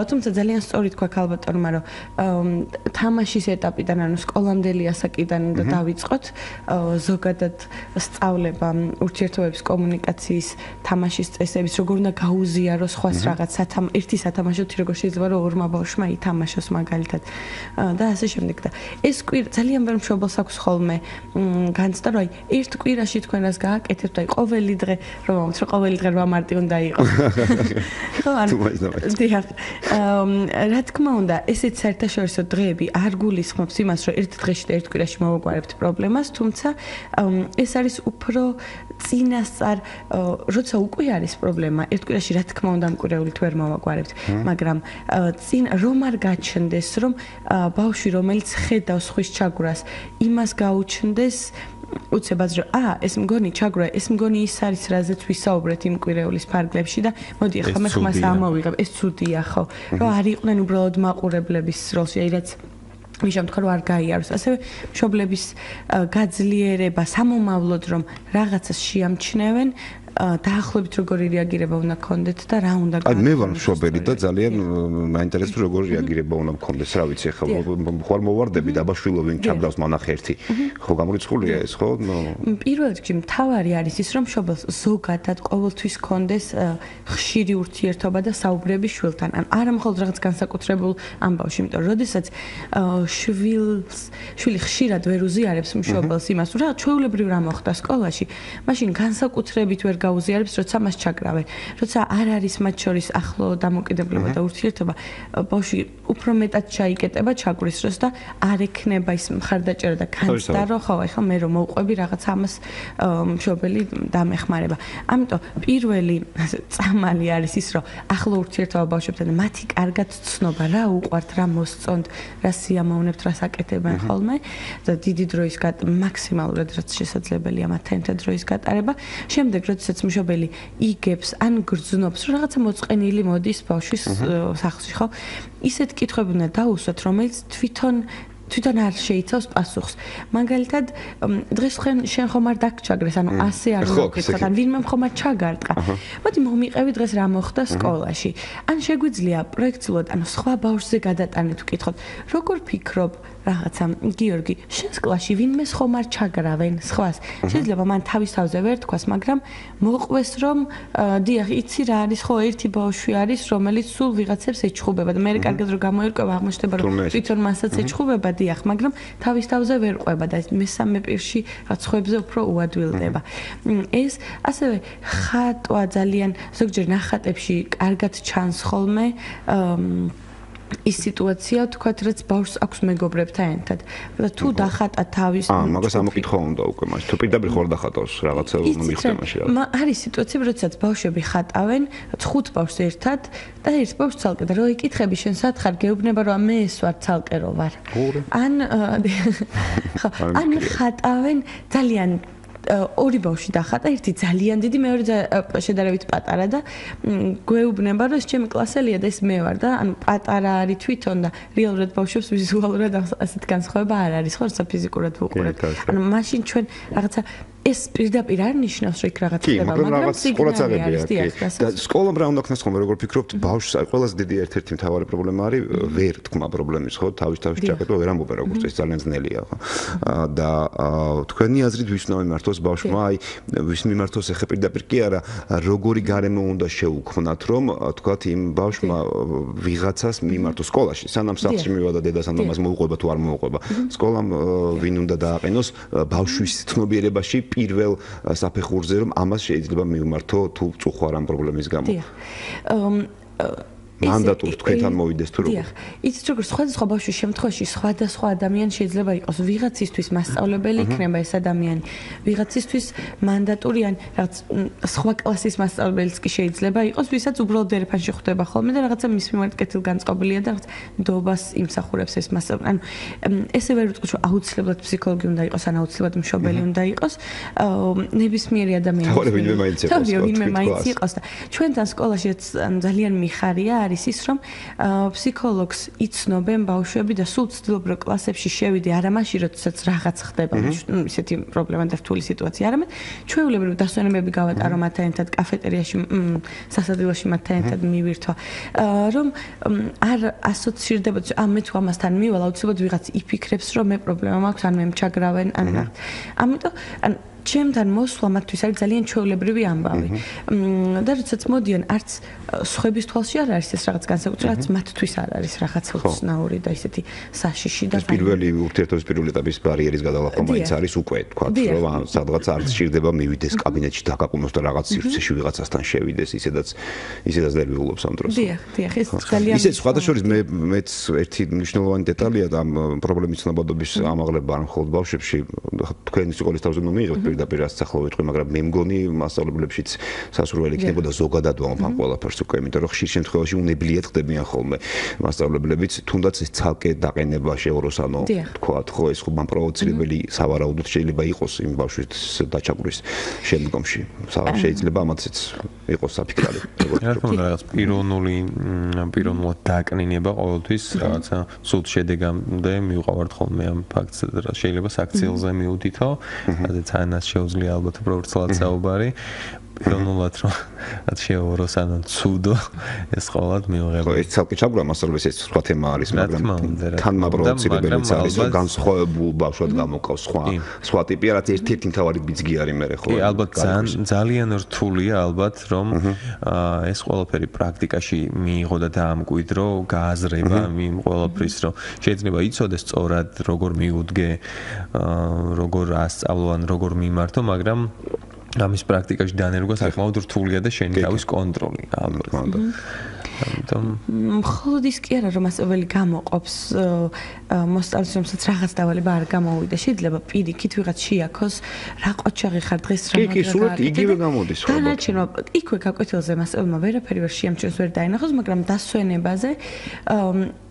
თუმცა ძალიან სწორი თქვა ქალბატონმა, რომ თამაშის ეტაპიდან, ანუ სკოლამდელი ასაკიდან უნდა დავიწყოთ ზოგადად სწავლება ურთიერთობების კომუნიკაციის თამაშის წესების, როგორ უნდა გაუზიაროს სხვას რაღაც ერთი სათამაშო როგორ შეიძლება რომ ორმა ბავშვმა ითამაშოს მაგალითად და ასე შემდეგ და ეს ძალიან ბევრ მშობელს აქვს ხოლმე განცდა, რომ აი ერთ კვირაში თქვენ რას გააკეთებთ, აი ყოველი დღე რომ ამბობთ, რომ ყოველი დღე 8 მარტი უნდა იყოს. ხო, ანუ დიახ. რა თქმა უნდა, ესეც საერთაშორისო დღეები არ გულისხმობს იმას, რომ ერთ დღეში და ერთ კვირაში მოვაგვარებთ პრობლემას, თუმცა ეს არის უფრო წინასწარ, როცა უკვე არის პრობლემა, ერთ კვირაში რა თქმა უნდა ამ კვირეულით ვერ მოვაგვარებთ, მაგრამ წინ რომ არ გაჩნდეს, რომ ბავშვი რომელიც ხედავს ხვის ჩაგვრას, იმას გაუჩნდეს უცებად რომ ეს მგონი ჩაგვრა, ეს მგონი ის არის, რაზეც ვისაუბრეთ იმ კვირეულის ფარგლებში და მოდი ახლა მე ხმას ამოვიღებ, ეს ცუდია ხო, რომ არ იყვნენ უბრალოდ მაყურებლების როლში, აი რაც მიშომ თქვა რომ არ გაიაროს, ასევე მშობლების გაძლიერება სამომავლოდ რომ რაღაცას შეამჩნევენ დაახლოებით როგორი რეაგირება უნდა გქონდეთ და რა უნდა აი მე ვარ მშობელი და ძალიან მაინტერესებს როგორი რეაგირება უნდა გქონდეს, რა ვიცი ახლა ხوار მოვარდები დაბაშვილო ვინ ჩაგდავს მანახერთი, ხო გამორიცხულია ეს ხო? პირველ რიგში მთავარი არის ის რომ მშობელს ზოგადად ყოველთვის გქონდეს ხშირი ურთიერთობა და საუბრები შვილთან, ან არა მხოლოდ რაღაც განსაკუთრებულ ამბავში, იმიტომ რომ როდესაც შვილი ხშირად ვერ უზიარებს მშობელს იმას, რა ჩვეულებრივ რა მოხდა სკოლაში, მაშინ განსაკუთრებით ვერ გაუზიარებს, როცა მას ჩაგრავენ. როცა არ არის მათ შორის ახლო დამოკიდებულება და ურთიერთობა, ბავშვი უფრო მეტად ჩაიკეტება ჩაგვის დროს და არ ექნება ის მხარდაჭერა და განცდა, რომ ხო, ახლა მე რომ მოვყვები რაღაც ამას მშობელი დამეხმარება. ამიტომ პირველი წამალი არის ის, რომ ახლო ურთიერთობა ბავშვებთან და მათი კარგად ცნობა, რა უყვართ, რა მოსწონთ, რა სიამოვნებთ, რა საკეთებენ ხოლმე და დიდი დროის მაქსიმალურად რაც შესაძლებელია მათთან ერთად დროის გატარება. შემდეგ როდესაც მშობელი იგებს ან გრძნობს, რომ რაღაცა მოწყენილი მოდის ბავშვის სახლში, ხო? ისეთ კითხვები უნდა დაუსვათ, რომელიც თვითონ არ შეიცავს პასუხს. მაგალითად, დღეს შენ ხომ არ დაგჩაგრეს, ანუ ასე არ მოგეკითხათ, ან ვინმე ხომ არ ჩაგარტყა. მოდი მომიყევი დღეს რა მოხდა სკოლაში. ან შეგვიძლია პროექტულად, ანუ სხვა ბავშვზე გადატანეთ ვკითხოთ. როგორ ფიქრობ რაღაცა გიორგი, შენს კლასში ვინმე ხომ არ ჩაგრავენ სხვას? შეიძლება მან თავის თავზე ვერ თქვას, მაგრამ მოყვეს რომ დიახ, იცი რა არის, ხო, ერთი ბავშვი არის, რომელიც სულ ვიღაცებს ეჩხუბება და მე კარგად რომ გამოერკვევა, აღმოჩნდება რომ თვითონ მასაც ეჩხუბება დიახ, მაგრამ თავის თავზე ვერ ყვება და მესამე პირში სხვებზე უფრო უადვილდება. ეს ასევე ხატვა ძალიან ზოგჯერ ნახატებში კარგად ჩანს ხოლმე ის სიტუაცია, თქვათ, რაც ბავშვს აქვს მეგობრებთან ერთად. და თუ დახატა თავის მაგას ამოკითხვა უნდა უკვე მას. თუ პირდაპირ ხარ დახატავს რაღაცა მიხდემაში რა. არის სიტუაციები, როდესაც ბავშვები ხატავენ 5 ბავშვს ერთად და ერთ ბავშვს ცალკე და რო იკითხები შენ სათხარ გეუბნება რომ მე ეს ვარ ცალკე რო ვარ. ან ხატავენ ძალიან ორი ბავშვი დახატა, ერთი ძალიან დიდი, მეორე შედარებით პატარა და გვეუბნება რომ ეს ჩემი კლასელია და ეს მე ვარ და ანუ პატარა არის თვითონ და რეალურად ბავშვებს ვიზუალურად ასეთ განსხვავება არ არის, ხო, როცა ფიზიკურად ვუყურებთ. ანუ მაშინ ჩვენ რაღაცა ეს პირდაპირ არ ნიშნავს რომ იქ რაღაც ხდება, მაგრამ სიგნალი არის და სკოლამ რა უნდა ქნას ხოლმე როგორ ფიქრობთ ბავშვს ყველაზე დიდი ერთ-ერთი მთავარი პრობლემა არის ვერ თქმა პრობლემის ხო თავის ჭაკეტვა ვერ ამბობენ როგორც ეს ძალიან ძნელია ხო და თქვენი აზრით ვის უნდა მიმართოს ბავშვმა აი ვის მიმართოს ახლა პირდაპირ კი არა როგორი გარემო უნდა შეუქმნათ რომ თქვათ იმ ბავშვმა ვიღაცას მიმართოს სკოლაში სანამ სახლში მივიდა დედას ან მამას მოუყვება თუ არ მოუყვება სკოლამ ვინ უნდა დააყენოს ბავშვის ცნობიერებაში პირველ საფეხურზე რომ ამას შეიძლება მივმართო თუ წუხარ ამ პრობლემის გამო. მანდატურს თქვენთან მოვიდეს თუ როგორ. იცით როგორ სხვადასხვა ბავშვის შემთხვევაში სხვადასხვა ადამიანი შეიძლება იყოს ვიღაცისთვის მასწავლებელი იქნება ეს ადამიანი ვიღაცისთვის მანდატური ან რაღაც სხვა კლასის მასწავლებელიც კი შეიძლება იყოს ვისაც უბრალოდ ერეფანში ხვდება ხოლმე და რაღაცა მის მიმართ კეთილგანწყობილია და რაღაც ნდობას იმსახურებს ეს მასწავლებელი. ანუ ესე ვერ ვიტყვი რომ აუცილებლად ფსიქოლოგი უნდა იყოს ან აუცილებლად მშობელი უნდა იყოს ნებისმიერი ადამიანი. ვინმე მაინც იყოს და ჩვენთან სკოლაში ძალიან მიხარია არის ის რომ ფსიქოლოგს იცნობენ ბავშვები და სულ ცდილობ რომ კლასებში შევიდე არა მაშინ როდესაც რაღაც ხდება ისეთი პრობლემა და რთული სიტუაცია არამედ ჩვეულებრივ დასვენებები გავატარო მათთან ერთად კაფეტერიაში სასადილოში მათთან ერთად მივირთვა რომ არ ასოცირდებოდეს მე თუ ამასთან მივალ აუცილებლად ვიღაც იფიქრებს რომ მე პრობლემა მაქვს ან მე მჩაგრავენ ან ამიტომ ან ჩემთან მოსვლა მათთვის არის ძალიან ჩვეულებრივი ამბავი. და როდესაც მოდიან, არც სხვების თვალში არ არის ეს რაღაც განსაკუთრებული, რაც მათთვის არ არის რაღაც უცნაური და ისეთი საშიში და პირველი ურთიერთობის პირველი ეტაპის ბარიერის გადალახვა მაინც არის უკვე თქვა, რომ სადღაც არ შეიძლება მივიდეს კაბინეტში დაკაკუნოს და რაღაც სივრცეში ვიღაცასთან შევიდეს, ისედაც ნერვიულობს ამ დროს. დიახ, ეს ძალიან ისე სხვადასხვა მეც ერთი მნიშვნელოვანი დეტალია და პრობლემის ცნობადობის ამაღლება არ მხოლოდ ბავშვებში, თქვენი სკოლის თავზე მიიღებთ პირდაპირ რაც ახლა ვიტყვი, მაგრამ მე მგონი მასწავლებლებშიც სასურველი იქნებოდა ზოგადად ვამბობ ყველაფერს უკვე, იმიტომ რომ ხშირ შემთხვევაში უნებლიეთ ხდებიან ხოლმე მასწავლებლებიც, თუნდაც ეს ცალკე დაყენება შეუროს, ანუ თქვათ, ხო, ეს ხომ პროვოცირებელი სავარაუდოდ შეიძლება იყოს იმ ბავშვის დაჩაგვრვის შემდგომში. შეიძლება ამაციც იყოს საფიქრალი. რაღაც პიროვნულად დაკნინება ყოველთვის რაღაცა სულ შედეგამდე მივყავართ ხოლმე ამ ფაქტს, შეიძლება საქციელზე მივდითო, რადგან თანას შეუძლია ალბათ უბრალოდ საუბარი პიროვნულად რომ შეუროს ან ცუდო ეს ყოველად მივიღება. ეს ცალკე ჩაგვრა მასწავლებლის ეს სხვა თემა არის, მაგრამ თანმა პროვოცირებელიც არის, რომ განსხვავებულ ბავშვად გამოკავს სხვა ტიპი, რაც ერთ-ერთი მთავარი ბიძგი არის მე ხო. კი, ალბათ ძალიან რთულია ალბათ რომ ეს ყველაფერი პრაქტიკაში მიიღო და დაამკვიდრო, გააზრება იმ ყველაფრის, რომ შეიძლება იცოდეს სწორად როგორ მიუდგე, როგორ ასწავლო ან როგორ მიმართო, მაგრამ ამის პრაქტიკაში დანერგვა საკმაოდ რთულია და შენი თავის კონტროლი ალბათ. მხოლოდ ის კი არა რომ მასწავლებელი გამოყოფს მოსწავლეს რომელსაც რაღაც დავალება არ გამოვიდა შეიძლება პირიქით ვიღაც შეაქოს რა ყოჩაღი ხარ დღეს რა კი სულ იგივე გამოდის ხო დანარჩენმა იქვე გაკვეთილზე მასწავლებელმა ვერაფერი ვერ შეამჩნევს ვერ დაინახოს მაგრამ დასვენებაზე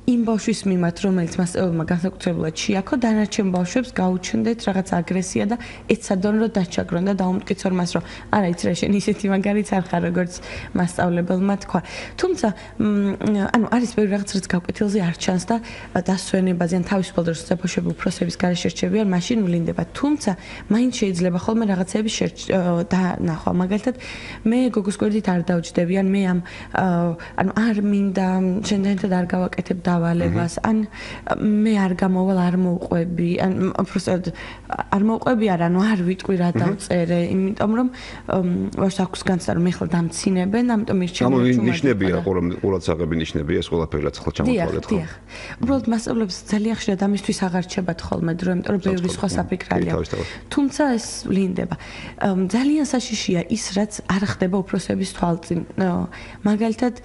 იმ ბავშვის მიმართ, რომელიც მასწავლებელმა განსაკუთრებულად შეაქო, დანარჩენ ბავშვებს გაუჩნდეთ რაღაც აგრესია და ეცადონ რომ დაჩაგრონ და დაუმტკიცონ მას, რომ არა იცი რა შენ ისეთი მაგარიც არ ხარ, როგორც მასწავლებელმა თქვა. თუმცა, ანუ არის ბევრი რაღაც, რაც გაკვეთილზე არ ჩანს და დასვენებაზე ან თავისუფალ დროს ბავშვები უფროსების გარეშე რჩებიან, მაშინ ვლინდება. თუმცა, მაინც შეიძლება ხოლმე რაღაცების დანახვა. მაგალითად, მე გოგოს გვერდით არ დავჯდები, ან მე ანუ არ მინდა შენთან არ გავაკეთებ დავალებას, ან მე არ გამოვალ, არ მოვყვები, ან უბრალოდ არ მოვყვები არა, არ ვიტყვი რა დავწერე, იმიტომ რომ ვარს აქვს განცდა რომ ეხლა დამცინებენ, ამიტომ მირჩევენ რომ ნიშნებია, ყურადსაღები ნიშნებია ეს ყველაფერი რაც ახლა ჩამოთვალეთ ხო? დიახ. უბრალოდ მასწავლებლებს ძალიან ხშირად ამისთვის აღარ რჩებათ ხოლმე დრო, იმიტომ რომ ბევრი სხვა საფიქრალია. თუმცა ეს ვლინდება. ძალიან საშიშია ის, რაც არ ხდება უფროსების თვალწინ. მაგალითად,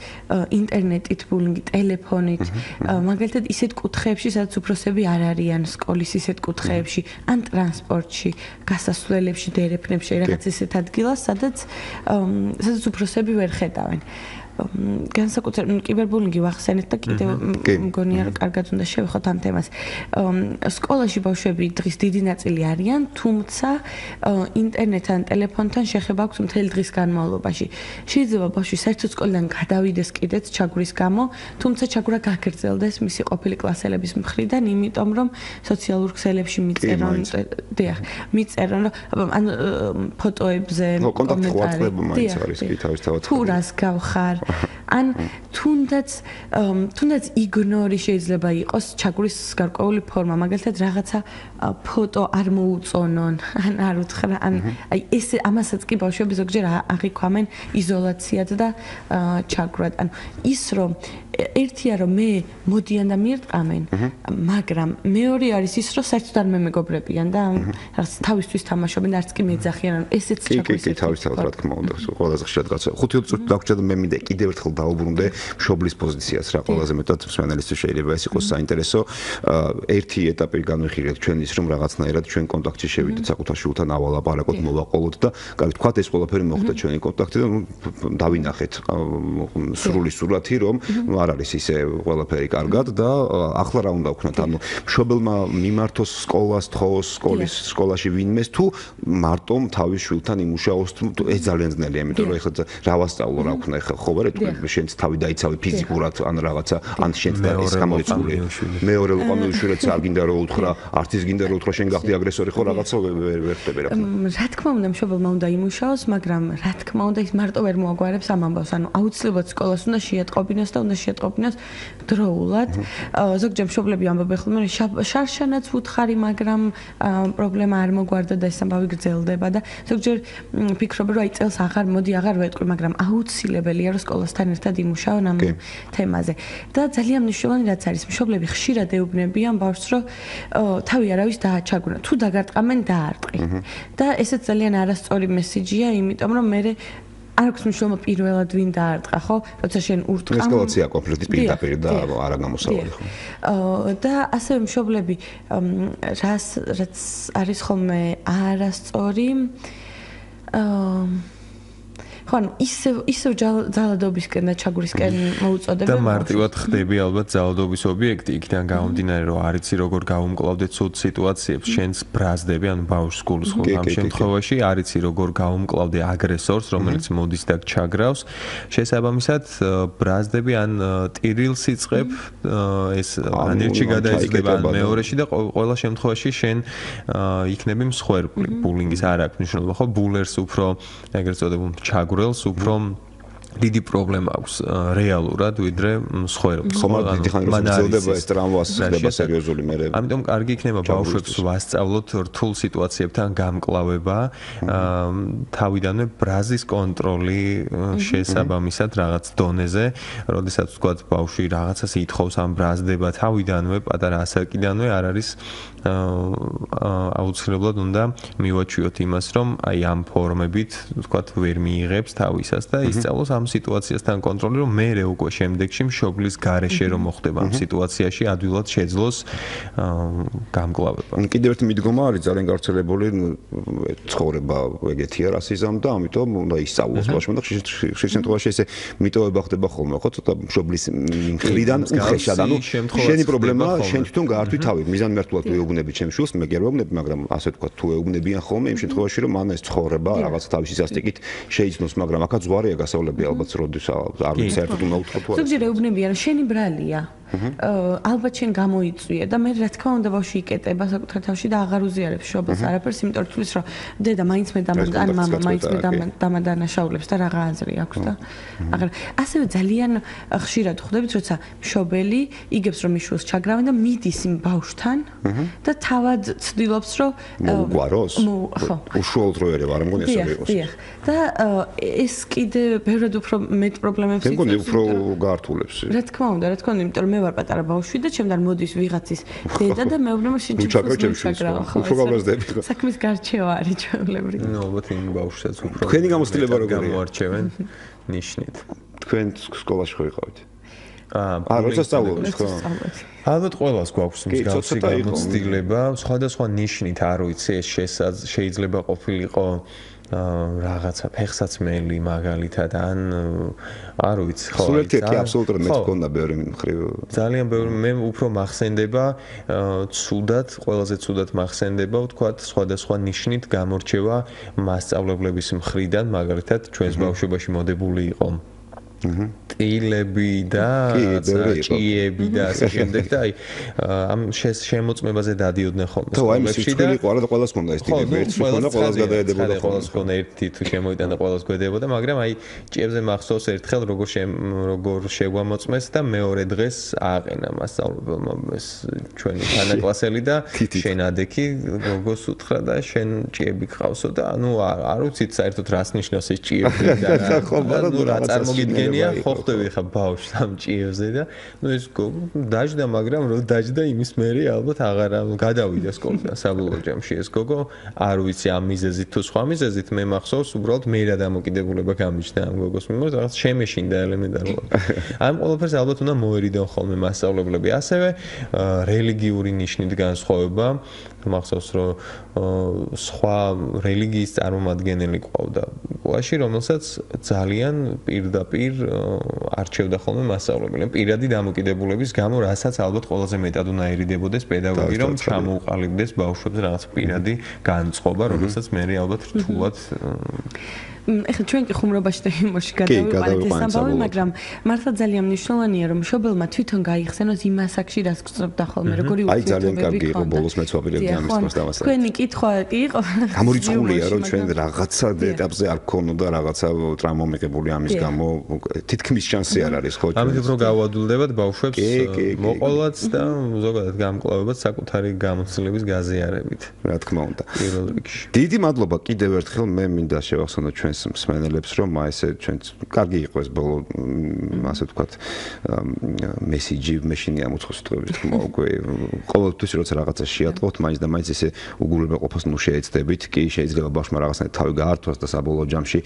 ინტერნეტით, ბულინგი, ტელეფონით, მაგალითად ისეთ კუთხეებში, სადაც უფროსები არ არიან, სკოლის ისეთ კუთხეებში, ან ტრანსპორტში, გასასვლელებში, დერეფნებში, რაღაც ისეთ ადგილას, სადაც უფროსები ვერ ხედავენ. განსაკუთრებით კიბერბულინგი ვახსენეთ და კიდევ მგონია რომ კარგად უნდა შევეხოთ ამ თემას. სკოლაში ბავშვები დღის დიდი ნაწილი არიან, თუმცა ინტერნეტთან, ტელეფონთან შეხება აქვს მთელი დღის განმავლობაში. შეიძლება ბავშვი საერთოდ სკოლიდან გადავიდეს კიდეც ჩაგვრის გამო, თუმცა ჩაგვრა გაგრძელდეს მისი ყოფილი კლასელების მხრიდან, იმიტომ რომ სოციალურ ქსელებში მიწერონ, მიწერონ ან ფოტოებზე კომენტარი. თუ რას გავხარ ან თუნდაც იგნორი შეიძლება იყოს ჩაგვრის გარკვეული ფორმა, მაგალითად რაღაცა ფოტო არ მოუწონონ, ან არ უთხრა, ან აი ეს ამასაც კი ბავშვები ზოგჯერ აღიქვამენ იზოლაციად და ჩაგვრად. ანუ ის რომ ერთია რომ მე მოდიან და მიირტყამენ, მაგრამ მეორე არის ის რომ საერთოდ არ მემეგობრებიან და რაღაც თავისთვის თამაშობენ და არც კი მეძახიან, ანუ ესეც ჩაგვის. კი, თავისთავად რა თქმა უნდა, ყველაზე ხშირად გაცა. 5 წუთი დაგვრჩა და მე მინდა კიდევ ერთხელ დავუბრუნდე მშობლის პოზიციას რა ყველაზე მეტად მსმენელისთვის შეიძლება ეს იყოს საინტერესო. ერთი ეტაპი განვიხილეთ ჩვენ ის რომ რაღაცნაირად ჩვენ კონტაქტში შევიდეთ საკუთარ შვილთან ავალაპარაკოთ, მოვაყოლოთ და კარგი თქვათ ეს ყველაფერი მოხდა ჩვენი კონტაქტი და დავინახეთ სრული სურათი რომ არ არის ისე ყველაფერი კარგად და ახლა რა უნდა ვქნათ, ანუ მშობელმა მიმართოს სკოლას, თხოვოს სკოლაში ვინმეს თუ მარტო თავის შვილთან იმუშაოს, ეს ძალიან ძნელია, იმიტომ რომ ეხლა რა ვასწავლო, რა ვქნა ეხლა ხო ვარ შენც თავი დაიცავე ფიზიკურად ან რაღაცა ან შენც და ეს გამოიწვია მეორე ლოყამილიშვილიც არ გინდა რომ უთხრა არც ის გინდა რომ უთხრა შენ გახდი აგრესორი ხო რაღაცა ვერ ხდება რა რა თქმა უნდა მშობელმა უნდა იმუშაოს მაგრამ რა თქმა უნდა ის მარტო ვერ მოაგვარებს ამ ამბავს ანუ აუცილებლად სკოლას უნდა შეატყობინოს და უნდა შეატყობინოს დროულად ზოგჯერ მშობლები ამბობენ ხოლმე შარშანაც უთხარი მაგრამ პრობლემა არ მოგვარდა და ეს ამბავი გრძელდება და ზოგჯერ ფიქრობ რომ აი წელს აღარ ვეტყვი მაგრამ აუცილებელია რომ სკოლასთან ერთად იმუშაონ ამ თემაზე და ძალიან მნიშვნელოვანი რაც არის მშობლები ხშირად ეუბნებიან ბავშვს რომ თავი არავის დააჩაგვრა თუ დაგარტყამენ დაარტყი და ესეც ძალიან არასწორი მესიჯია იმიტომ რომ მე არ აქვს მნიშვნელობა პირველად ვინ დაარტყა ხო როცა შენ ურტყამ ესკალაცია კონფლიქტის პირდაპირ და არა გამოსავალი ხო და ასევე მშობლები რაც არის ხოლმე არასწორი ხო ისევ ძალადობისკენ და ჩაგვრისკენ მოუწოდებენ და მარტივად ხდები ალბათ ძალადობის ობიექტი იქიდან გამომდინარე რომ არიცი როგორ გაუმკლავდეთ ცუდ სიტუაციებს შენს ბრაზდები ანუ ბავშვს გულს ხო ამ შემთხვევაში არიცი როგორ გაუმკლავდე აგრესორს რომელიც მოდის და ჩაგრავს შესაბამისად ბრაზდები ან ტირილს იწყებ ეს ან ერთში გადაიწყდება ან მეორეში და ყველა შემთხვევაში შენ იქნები მსხვერპლი ბულინგის არ აქვს მნიშვნელობა ხო ბულერს უფრო ეგრეთ წოდებულ ჩაგ უფრო დიდი პრობლემა აქვს რეალურად ვიდრე მსხვერპლს. ხომ დიდი ხანი გრძელდება ეს ტრამვას ხდება სერიოზული მერე. ამიტომ კარგი იქნება ბავშვებს ვასწავლოთ რთულ სიტუაციებთან გამკლავება, თავიდანვე ბრაზის კონტროლი შესაბამისად რაღაც დონეზე, როდესაც ვთქვათ ბავშვი რაღაცას ითხოვს ამ ბრაზდება თავიდანვე, პატარა ასაკიდანვე არ არის აუცილებლად უნდა მივაჩვიოთ იმას, რომ აი ამ ფორმებით ვთქვათ ვერ მიიღებს თავისას და ისწავლოს ამ სიტუაციასთან კონტროლი, რომ მე უკვე შემდეგში მშობლის გარეშე რომ მოხდება ამ სიტუაციაში ადვილად შეძლოს გამკლავება. კიდევ ერთი მიდგომა არის ძალიან გავრცელებული ცხოვრება ეგეთია რასიზმ და ამიტომ უნდა ისწავლოს ბავშვმა და ხშირ შემთხვევაში ესე მიტოვება ხდება ხოლმე ხო ცოტა მშობლის მხრიდან უხეშად ანუ შენი პრობლემა შენ თვითონ გაართვი თავი მიზანმიმართულად თუ ეუბნები ჩემს შვილს მე კი არ ვეუბნები მაგრამ ასე თქვა თუ ეუბნებიან ხოლმე იმ შემთხვევაში რომ მან ეს ცხოვრება რაღაც თავისი სასტიკით შეიცნოს მაგრამ აქაც ზღვარია გასავლები ალბათ როდის არ ვიცი საერთოდ უნდა უთხრა თუ არა. ზოგჯერ ეუბნებიან რომ შენი ბრალია. ალბათ შენ გამოიწვია და მე რა თქმა უნდა ბავშვი იკეტება საკუთარ თავში და აღარ უზიარებს შობელს არაფერს, იმიტომ რომ თulis რომ დედა მაინც მე ან მამა მაინც მე დამადანაშაულებს და რაღა აზრი აქვს და აღარ ასევე ძალიან ხშირად ხვდებით როცა მშობელი იგებს რომ მიშულს ჩაგრავენ და მიდის იმ ბავშვთან და თავად ცდილობს რომ მოუგვაროს ხო უშუალოდ რო ერევა არ მგონი ესე იყოს და ეს კიდე ბევრად უფრო მეტ პრობლემებს იწვევს. მგონი უფრო გაართულებს. რა თქმა უნდა, იმიტომ რომ მე ვარ პატარა ბავშვი და ჩემთან მოდის ვიღაცის დედა და მეუბნება შენ ჩაგრავ ხო. უფრო გაბაზდები ხო. საქმის გარჩევა არის ჩვეულებრივ. ნუ ალბათ იმ ბავშვსაც უფრო თქვენი გამოცდილება როგორია? გამოარჩევენ ნიშნით. თქვენ სკოლაში ხო იყავით? როცა სწავლობთ ხო? ალბათ ყველას გვაქვს მსგავსი გამოცდილება, სხვადასხვა ნიშნით არ ვიცი, ეს შეიძლება ყოფილიყო რაღაცა ფეხსაცმელი მაგალითად ან არ ვიცი ხო სულ ერთი აბსოლუტურად მე თქონდა ბევრი მხრივ ძალიან ბევრი მე უფრო მახსენდება ცუდად ყველაზე ცუდად მახსენდება ვთქვათ სხვადასხვა ნიშნით გამორჩევა მასწავლებლების მხრიდან მაგალითად ჩვენს ბავშვობაში მოდებული იყო ტილები და ჭიები და ასე შემდეგ და აი ამ შემოწმებაზე დადიოდნენ ხოლმე სკოლებში და იყო არა და ყველას ჰქონდა ეს ტილები ერთს ჰქონდა ყველას გადაედებოდა ყველას ჰქონდა ერთი თუ შემოიტანა ყველას გვედებოდა მაგრამ აი ჭიებზე მახსოვს ერთხელ როგორ შეგვამოწმეს და მეორე დღეს ააყენა მასწავლებელმა ეს ჩვენი თანაკლასელი და შენ ადექი გოგოს უთხრა და შენ ჭიები გყავსო და ანუ არ ვიცით საერთოდ რას ნიშნავს ეს ჭიები და ნუ რა წარმოგიდგენია ხო ხვდები ხა ბავშვს ამ ჭიებზე და ნუ ეს დაждდა მაგრამ რო დაждდა იმის მერე ალბათ აღარ გადავიდა სკოლიდან საბოლოო ჯამში ეს გოგო არ ვიცი ამ მიზეზით თუ სხვა მიზეზით მე მახსოვს უბრალოდ მე რა დამოკიდებულება გამიჩნდა ამ გოგოს მიმართ რაღაც შემეშინდა ელემენტარულად ამ ყველაფერს ალბათ უნდა მოერიდონ ხოლმე მასწავლებლები ასევე რელიგიური ნიშნით განსხვავება მახსოვს რომ სხვა რელიგიის წარმომადგენელი ყავდა კლასში რომელსაც ძალიან პირდაპირ არჩევდა ხოლმე მასწავლებელი პირადი დამოკიდებულების გამო რასაც ალბათ ყველაზე მეტად უნდა ერიდებოდეს პედაგოგი რომ ჩამოუყალიბდეს ბავშვებს რაღაც პირადი განწყობა რომელსაც მე ალბათ რთულად ეხლა ჩვენ კი ხუმრობაში და ჰუმორში გადავიყვანეთ ეს ამბავი, მაგრამ მართლა ძალიან მნიშვნელოვანია რომ მშობელმა თვითონ გაიხსენოს იმ ასაკში რაც გწებდა ხოლმე, როგორი უცნობები. აი ძალიან კარგი იყო ბოლოს მეც ვაპირებდი ამის თემას დავასრულოთ. თქვენი კითხვა კი იყო. გამორიცხულია რომ ჩვენ რაღაცა ეტაპზე არ გქონოდა რაღაცა ტრაუმა მიღებული ამის გამო თითქმის შანსი არ არის ხო? ამით უფრო გავადვილდებათ ბავშვებს მოყოლაც და ზოგადად გამკლავებაც საკუთარი გამოცდილების გაზიარებით. რა თქმა უნდა. დიდი მადლობა კიდევ ერთხელ მე მინდა შევახსენო ჩვენ მსმენელებს რომ ესე ჩვენ კარგი იყო ეს ბოლო ასე ვთქვათ მესიჯი მეშინი ამოწყოს თქო თქმა უკვე ყოველთვის როცა რაღაცა შეატყობთ მაინც და მაინც ესე უგულებელყოფას ნუ შეეცდებით კი შეიძლება ბავშვმა რაღაცნაირად თავი გაართვას და საბოლოო ჯამში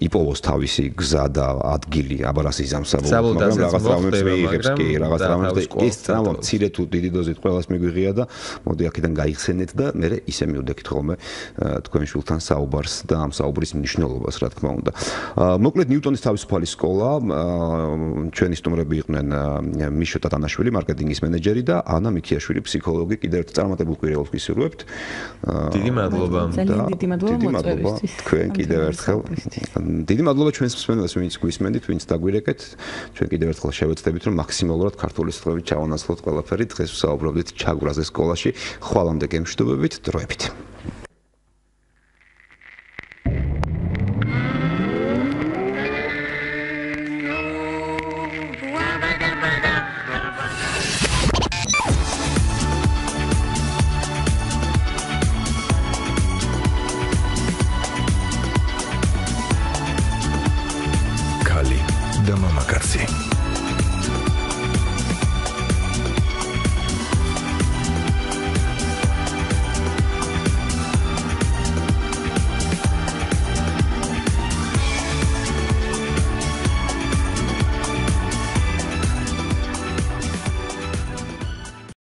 იპოვოს თავისი გზა და ადგილი აბარას იზამსაბოლოო მაგრამ რაღაც ტრამვებს მიიღებს კი რაღაც ტრამვებს და ეს ტრამვა მცირე თუ დიდი დოზით ყველას მიგვიღია და მოდი აქედან გაიხსენეთ და მე ისე მივდექით ხოლმე თქვენ შულთან საუბარს და ამ საუბრის ნიშნულობას რა თქმა უნდა. მოკლედ ნიუტონის თავისუფალი სკოლა ჩვენი სტუმრები იყვნენ მიშო ტატანაშვილი მარკეტინგის მენეჯერი და ანა მიქიაშვილი ფსიქოლოგი კიდევ ერთ წარმატებულ კვირეულს გისურვებთ. დიდი მადლობა. დიდი მადლობა თქვენ კიდევ ერთხელ. დიდი მადლობა ჩვენს მსმენელს ვინც გვისმენთ, ვინც დაგვირეკეთ. ჩვენ კიდევ ერთხელ შევეცდებით რომ მაქსიმალურად ქართული სიტყვებით ჩავანაცვლოთ ყველაფერი. დღეს ვსაუბრობდით ჩაგვრაზე სკოლაში. ხვალამდე გემშვიდობებით, დროებით.